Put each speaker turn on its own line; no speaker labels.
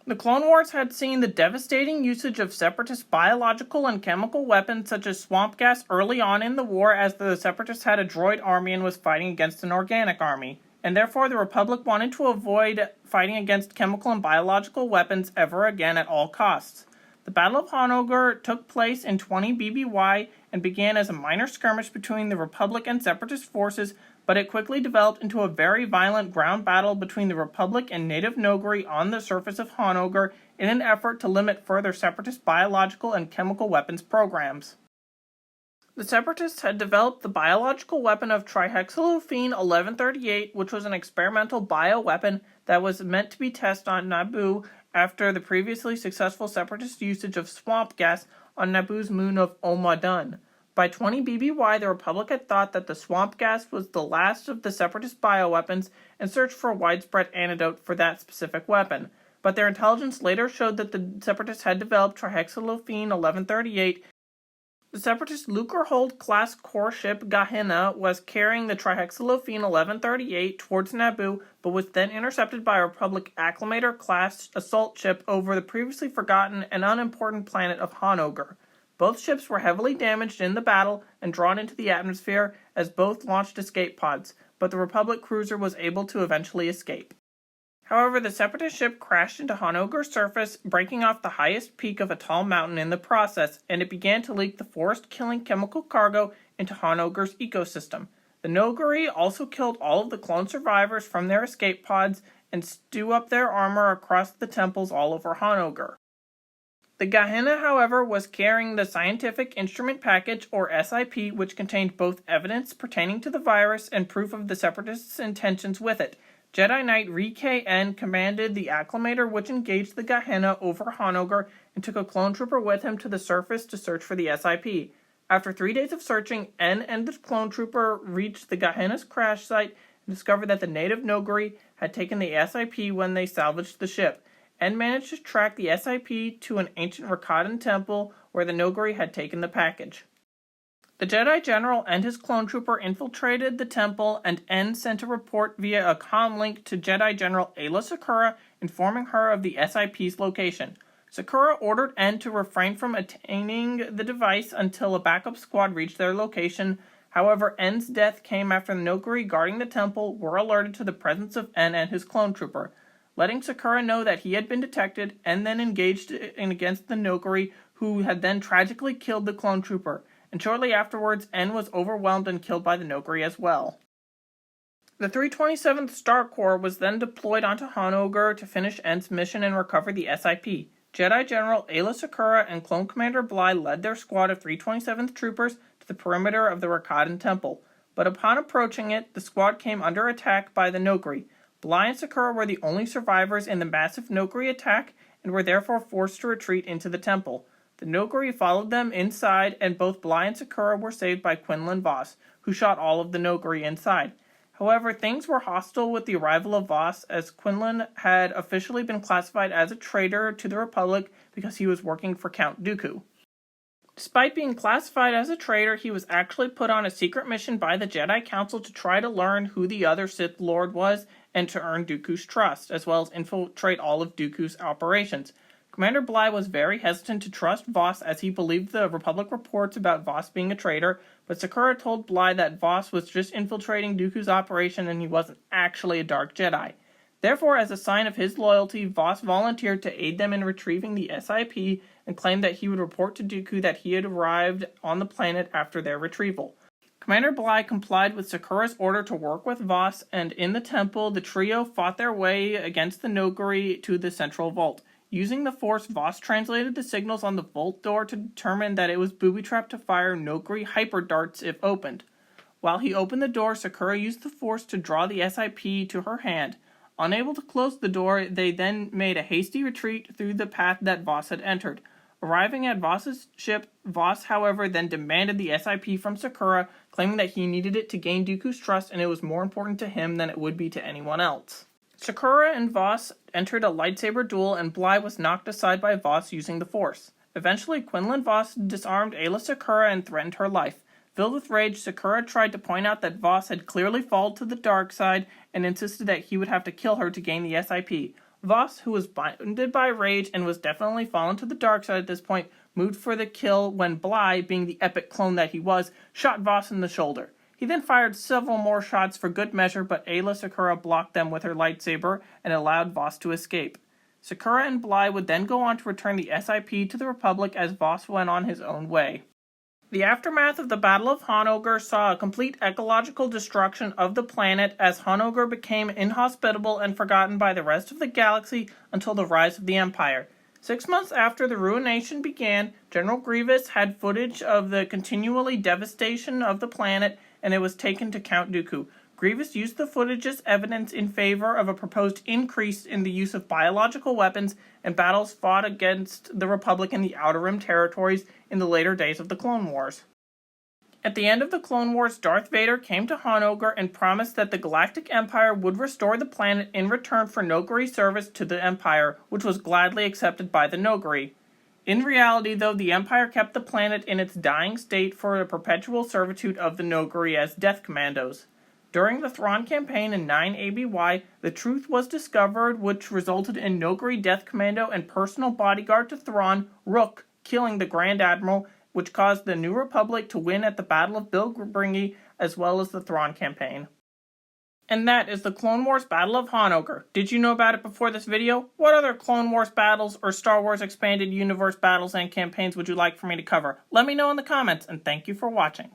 The Clone Wars had seen the devastating usage of Separatist biological and chemical weapons such as swamp gas early on in the war, as the Separatists had a droid army and was fighting against an organic army, and therefore the Republic wanted to avoid fighting against chemical and biological weapons ever again at all costs. The Battle of Honoghr took place in 20 BBY and began as a minor skirmish between the Republic and Separatist forces, but it quickly developed into a very violent ground battle between the Republic and native Noghri on the surface of Honoghr in an effort to limit further Separatist biological and chemical weapons programs. The Separatists had developed the biological weapon of trihexylophene 1138, which was an experimental bioweapon that was meant to be tested on Naboo after the previously successful Separatist usage of swamp gas on Naboo's moon of Omadun. By 20 BBY, the Republic had thought that the swamp gas was the last of the Separatist bioweapons and searched for a widespread antidote for that specific weapon. But their intelligence later showed that the Separatists had developed trihexylophene 1138. The Separatist Lucrehold-class core ship Gehenna was carrying the trihexylophene 1138 towards Naboo, but was then intercepted by a Republic Acclamator-class assault ship over the previously forgotten and unimportant planet of Honoghr. Both ships were heavily damaged in the battle and drawn into the atmosphere as both launched escape pods, but the Republic cruiser was able to eventually escape. However, the Separatist ship crashed into Honoghr's surface, breaking off the highest peak of a tall mountain in the process, and it began to leak the forest-killing chemical cargo into Honoghr's ecosystem. The Noghri also killed all of the clone survivors from their escape pods and stew up their armor across the temples all over Honoghr. The Gehenna, however, was carrying the Scientific Instrument Package, or SIP, which contained both evidence pertaining to the virus and proof of the Separatists' intentions with it. Jedi Knight Ree-KN commanded the Acclamator, which engaged the Gehenna over Honoghr and took a clone trooper with him to the surface to search for the SIP. After 3 days of searching, N and the clone trooper reached the Gehenna's crash site and discovered that the native Noghri had taken the SIP when they salvaged the ship. N managed to track the SIP to an ancient Rakatan temple where the Noghri had taken the package. The Jedi General and his clone trooper infiltrated the temple, and N sent a report via a comm link to Jedi General Aayla Secura, informing her of the SIP's location. Secura ordered N to refrain from attaining the device until a backup squad reached their location. However, N's death came after the Noghri guarding the temple were alerted to the presence of N and his clone trooper. Letting Secura know that he had been detected, N then engaged against the Noghri, who had then tragically killed the clone trooper, and shortly afterwards N was overwhelmed and killed by the Noghri as well. The 327th Star Corps was then deployed onto Honoghr to finish N's mission and recover the SIP. Jedi General Aayla Secura and Clone Commander Bly led their squad of 327th troopers to the perimeter of the Rakatan Temple, but upon approaching it, the squad came under attack by the Noghri. Bly and Secura were the only survivors in the massive Noghri attack and were therefore forced to retreat into the temple. The Noghri followed them inside, and both Bly and Secura were saved by Quinlan Vos, who shot all of the Noghri inside. However, things were hostile with the arrival of Vos, as Quinlan had officially been classified as a traitor to the Republic because he was working for Count Dooku. Despite being classified as a traitor, he was actually put on a secret mission by the Jedi Council to try to learn who the other Sith Lord was and to earn Dooku's trust, as well as infiltrate all of Dooku's operations. Commander Bly was very hesitant to trust Vos as he believed the Republic reports about Vos being a traitor, but Secura told Bly that Vos was just infiltrating Dooku's operation and he wasn't actually a Dark Jedi. Therefore, as a sign of his loyalty, Vos volunteered to aid them in retrieving the SIP and claimed that he would report to Dooku that he had arrived on the planet after their retrieval. Commander Bly complied with Secura's order to work with Vos, and in the temple, the trio fought their way against the Noghri to the central vault. Using the Force, Vos translated the signals on the vault door to determine that it was booby-trapped to fire Noghri hyper darts if opened. While he opened the door, Secura used the Force to draw the SIP to her hand. Unable to close the door, they then made a hasty retreat through the path that Vos had entered. Arriving at Vos's ship, Vos, however, then demanded the SIP from Secura, claiming that he needed it to gain Dooku's trust and it was more important to him than it would be to anyone else. Secura and Vos entered a lightsaber duel, and Bly was knocked aside by Vos using the Force. Eventually, Quinlan Vos disarmed Aayla Secura and threatened her life. Filled with rage, Secura tried to point out that Vos had clearly fallen to the dark side and insisted that he would have to kill her to gain the SIP. Vos, who was blinded by rage and was definitely fallen to the dark side at this point, moved for the kill when Bly, being the epic clone that he was, shot Vos in the shoulder. He then fired several more shots for good measure, but Aayla Secura blocked them with her lightsaber and allowed Vos to escape. Secura and Bly would then go on to return the SIP to the Republic as Vos went on his own way. The aftermath of the Battle of Honoghr saw a complete ecological destruction of the planet as Honoghr became inhospitable and forgotten by the rest of the galaxy until the rise of the Empire. 6 months after the ruination began, General Grievous had footage of the continually devastation of the planet, and it was taken to Count Dooku. Grievous used the footage as evidence in favor of a proposed increase in the use of biological weapons and battles fought against the Republic in the Outer Rim territories in the later days of the Clone Wars. At the end of the Clone Wars, Darth Vader came to Honoghr and promised that the Galactic Empire would restore the planet in return for Noghri service to the Empire, which was gladly accepted by the Noghri. In reality, though, the Empire kept the planet in its dying state for the perpetual servitude of the Noghri as Death Commandos. During the Thrawn Campaign in 9 ABY, the truth was discovered, which resulted in Noghri Death Commando and personal bodyguard to Thrawn, Rook, killing the Grand Admiral, which caused the New Republic to win at the Battle of Bilbringi, as well as the Thrawn Campaign. And that is the Clone Wars Battle of Honoghr. Did you know about it before this video? What other Clone Wars battles or Star Wars Expanded Universe battles and campaigns would you like for me to cover? Let me know in the comments, and thank you for watching.